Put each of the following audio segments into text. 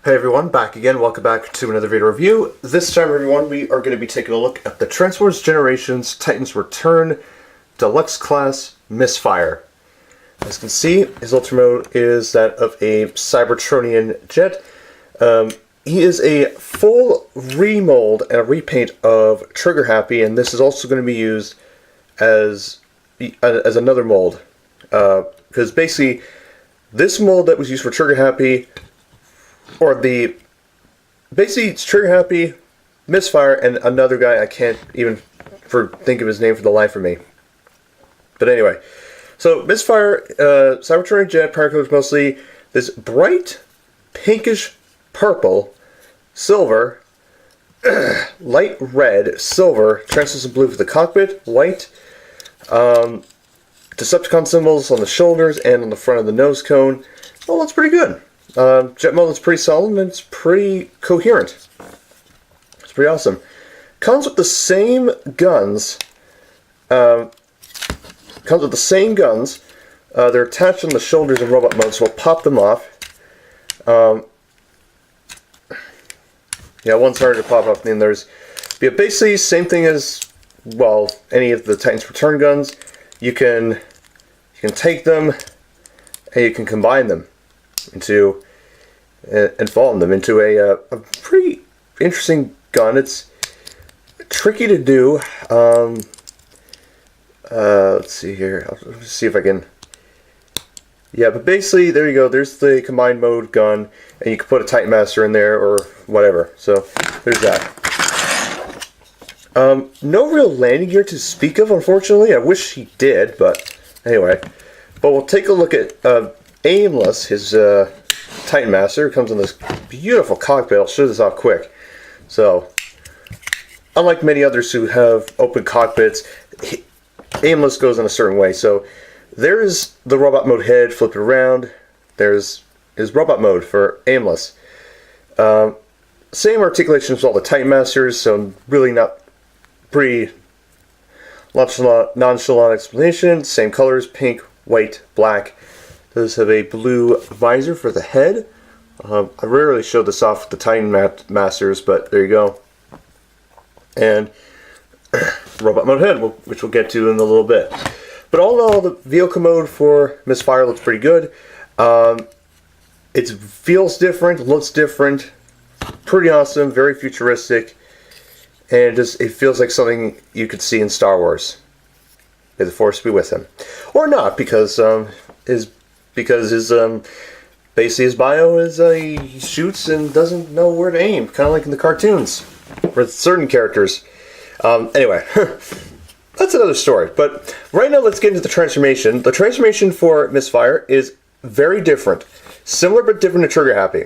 Hey everyone, back again. Welcome back to another video review. This time, everyone, we are going to be taking a look at the Transformers Generations Titans Return Deluxe Class MisFire. As you can see, his ultra mode is that of a Cybertronian jet. He is a full remold and a repaint of Trigger Happy, and this is also going to be used as another mold. Because basically, this mold that was used for Trigger Happy, basically it's Trigger Happy, MisFire, and another guy I can't even think of his name for the life of me. But anyway, so MisFire, Cybertronian jet, power codes mostly this bright pinkish purple, silver, light red, silver, translucent blue for the cockpit, white, Decepticon symbols on the shoulders and on the front of the nose cone. Well, that's pretty good. Jet mold is pretty solid and it's pretty coherent. It's pretty awesome. Comes with the same guns. They're attached on the shoulders in robot mode, so we'll pop them off. Yeah, one's harder to pop off than the others. But basically, same thing as, well, any of the Titans Return guns. You can take them and you can combine them into and form them into a pretty interesting gun. It's tricky to do. Let's see here. I'll see if I can. Yeah, but basically, there you go. There's the combined mode gun, and you can put a Titan Master in there or whatever. So there's that. No real landing gear to speak of, unfortunately. I wish he did, but anyway. But we'll take a look at Aimless, his Titan Master. It comes in this beautiful cockpit. I'll show this off quick. So, unlike many others who have open cockpits, Aimless goes in a certain way. So, there's the robot mode head flipped around. There's his robot mode for Aimless. Same articulation as all the Titan Masters, so really not pretty nonchalant explanation. Same colors, pink, white, black. Does have a blue visor for the head. I rarely show this off with the Titan Masters, but there you go. And robot mode head, which we'll get to in a little bit. But all in all, the vehicle mode for MisFire looks pretty good. It feels different, looks different, pretty awesome, very futuristic, and it feels like something you could see in Star Wars. May the Force be with him, or not, because his basically his bio is he shoots and doesn't know where to aim, kind of like in the cartoons with certain characters. Anyway. That's another story, but right now let's get into the transformation. The transformation for MisFire is very different. Similar but different to Trigger Happy.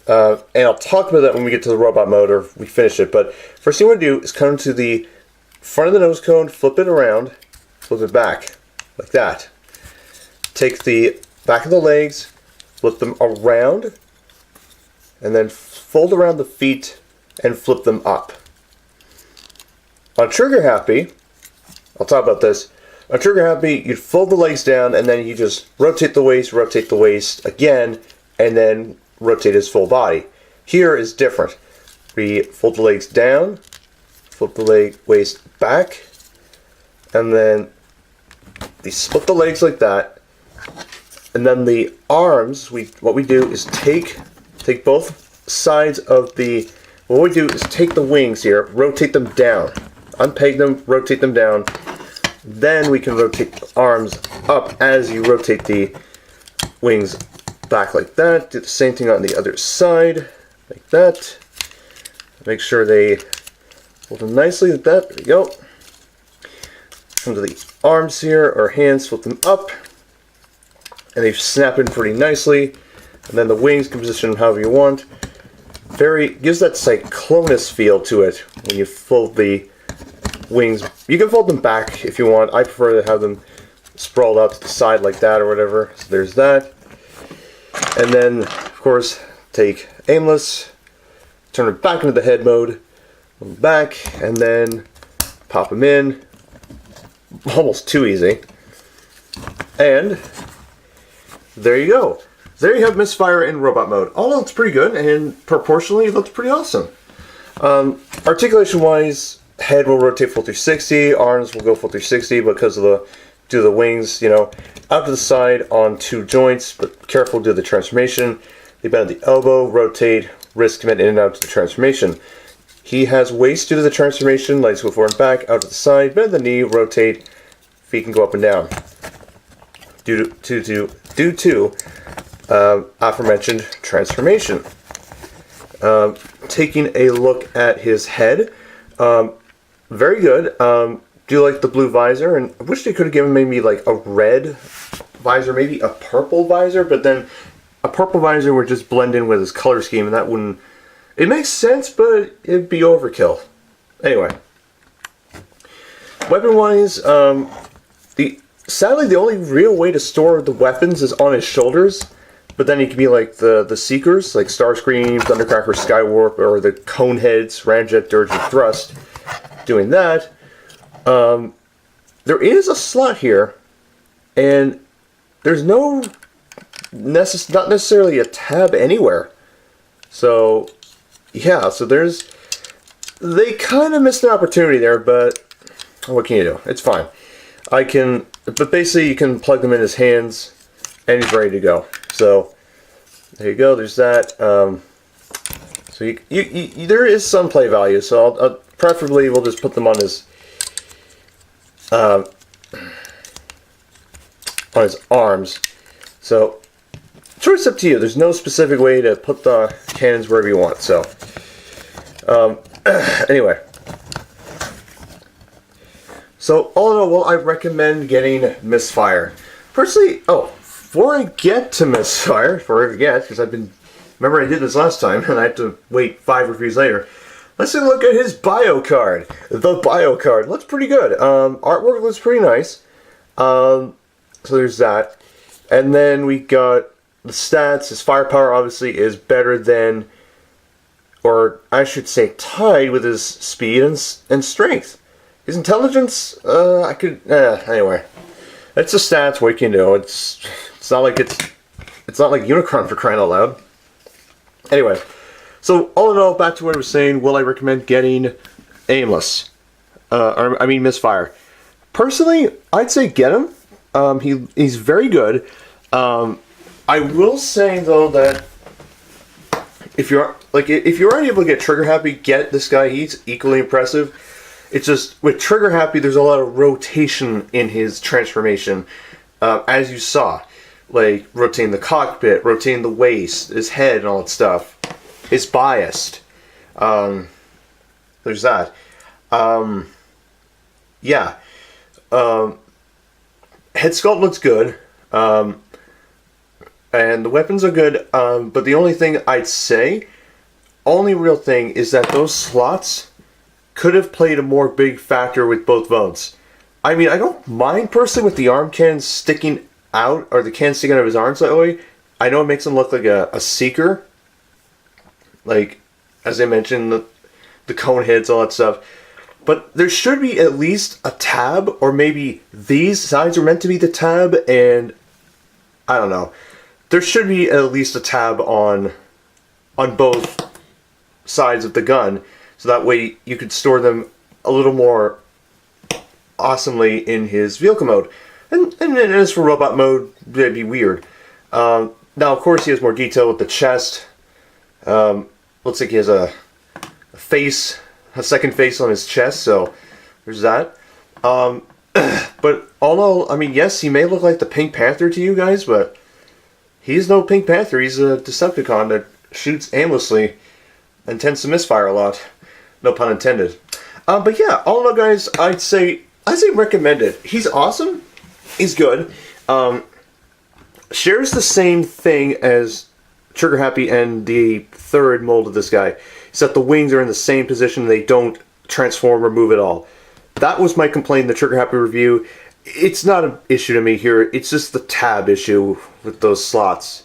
And I'll talk about that when we get to the robot mode or we finish it. But first thing we want to do is come to the front of the nose cone, flip it around, flip it back, like that. Take the back of the legs, flip them around, and then fold around the feet and flip them up. On Trigger Happy, I'll talk about this. On Trigger Happy, you'd fold the legs down and then you just rotate the waist again, and then rotate his full body. Here is different. We fold the legs down, flip the waist back, and then we split the legs like that. And then the arms, what we do is take both sides of the. What we do is take the wings here, rotate them down. Unpeg them, rotate them down. Then we can rotate the arms up as you rotate the wings back like that. Do the same thing on the other side, like that. Make sure they hold them nicely like that. There you go. Come to the arms here, or hands, flip them up. And they snap in pretty nicely. And then the wings can position them however you want. Gives that Cyclonus feel to it when you fold the wings. You can fold them back if you want. I prefer to have them sprawled out to the side like that or whatever. So there's that. And then, of course, take Aimless, turn it back into the head mode, back, and then pop them in. Almost too easy. And there you go. there you have MisFire in robot mode. All looks pretty good, and proportionally, it looks pretty awesome. Articulation-wise, head will rotate full 360, arms will go full 360 because of the wings, you know, out to the side on 2 joints, but careful do the transformation. They bend at the elbow, rotate, wrist commit in and out to the transformation. He has waist due to the transformation, legs go forward and back, out to the side, bend the knee, rotate, feet can go up and down. Due to aforementioned transformation. Taking a look at his head, very good. Do like the blue visor, and I wish they could have given maybe like a red visor, maybe a purple visor, but then a purple visor would just blend in with his color scheme, and that wouldn't... It makes sense, but it'd be overkill. Anyway. Weapon-wise, sadly the only real way to store the weapons is on his shoulders, but then he can be like the Seekers, like Starscream, Thundercracker, Skywarp, or the Coneheads, Ramjet, Dirge, and Thrust. Doing that. There is a slot here, and there's not necessarily a tab anywhere. So, yeah, so they kind of missed an opportunity there, but what can you do? It's fine. But basically you can plug them in his hands, and he's ready to go. So, there you go, there's that. So there is some play value, so I'll preferably we'll just put them on his arms. So choice up to you. There's no specific way to put the cannons wherever you want. So anyway, so all in all, well, I recommend getting MisFire. Personally, before I get to MisFire, because remember I did this last time and I had to wait 5 reviews later. Let's take a look at his bio card. The bio card looks pretty good. Artwork looks pretty nice. So there's that. And then we got the stats. His firepower obviously is better than, or I should say tied with his speed and strength. His intelligence, anyway. It's the stats, what you can do. It's not like Unicron, for crying out loud. Anyway. So, all in all, back to what I was saying, will I recommend getting Aimless? MisFire. Personally, I'd say get him. He's very good. I will say, though, that if you're already able to get Trigger Happy, get this guy. He's equally impressive. It's just, with Trigger Happy, there's a lot of rotation in his transformation, as you saw. Like, rotating the cockpit, rotating the waist, his head, and all that stuff. Is biased. There's that. Yeah. Head sculpt looks good. And the weapons are good. But the only thing I'd say, only real thing, is that those slots could have played a more big factor with both votes. I mean, I don't mind personally with the arm can sticking out, or the can sticking out of his arms that way. I know it makes him look like a Seeker. Like, as I mentioned, the cone heads, all that stuff. But there should be at least a tab, or maybe these sides are meant to be the tab, and I don't know. There should be at least a tab on both sides of the gun, so that way you could store them a little more awesomely in his vehicle mode. And as for robot mode, that'd be weird. Now, of course, he has more detail with the chest. Looks like he has a second face on his chest, so there's that. But although, I mean, yes, he may look like the Pink Panther to you guys, but he's no Pink Panther. He's a Decepticon that shoots aimlessly and tends to misfire a lot. No pun intended. But yeah, all in all, guys, I'd say recommend it. He's awesome. He's good. Shares the same thing as Trigger Happy and the third mold of this guy, except the wings are in the same position. They don't transform or move at all. That was my complaint in the Trigger Happy review. It's not an issue to me here. It's just the tab issue with those slots.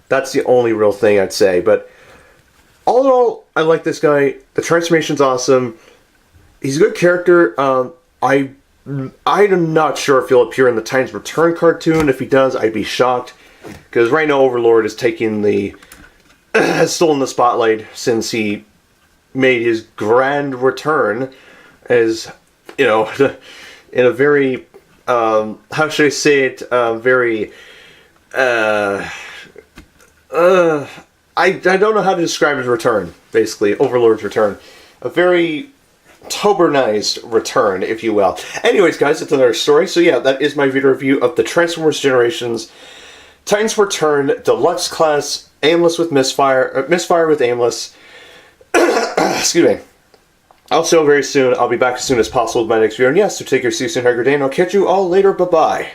That's the only real thing I'd say. But all in all, I like this guy. The transformation's awesome. He's a good character. I'm not sure if he'll appear in the Titans Return cartoon. If he does, I'd be shocked. Because right now Overlord is taking the... has stolen the spotlight since he made his grand return as, you know, in a very, how should I say it, very, I don't know how to describe his return, basically, Overlord's return. A very Tobernized return, if you will. Anyways, guys, it's another story. So yeah, that is my video review of the Transformers Generations Titans Return Deluxe Class Aimless with MisFire, MisFire with Aimless. Excuse me. I'll see you very soon. I'll be back as soon as possible with my next video. And yes, so take care, see you soon, have a good day, and I'll catch you all later. Bye-bye.